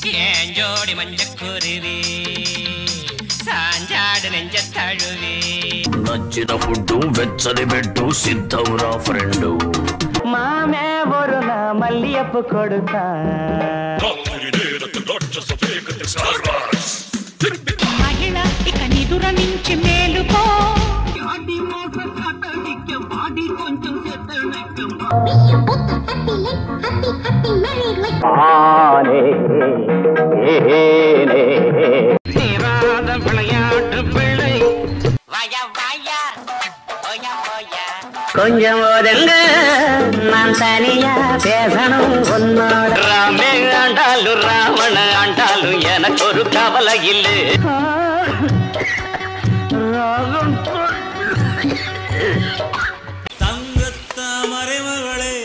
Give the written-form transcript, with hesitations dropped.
ஏஞ்சோடி மஞ்சக்குருவி சாஞ்சாடு நெஞ்ச தழுவி నచ్చిన ఫుడ్ వెచ్చని బెడ్డు సిద్ధవురా ఫ్రెండు మామే బొరున మల్లియప్పు కొడుతా మహిళ ఇక నిదుర నుంచి మేలుకో விளையாட்டு பிள்ளை வாயா வாயா ஓயா ஓயா கொஞ்சம் ஒதுங்க நான் தனியா பேசணும் உன்னோட రామే ఆండాలు రావణ ఆండాలు ఎనకొరు కవల ఇల్లు தங்கத்தாமரை மகளே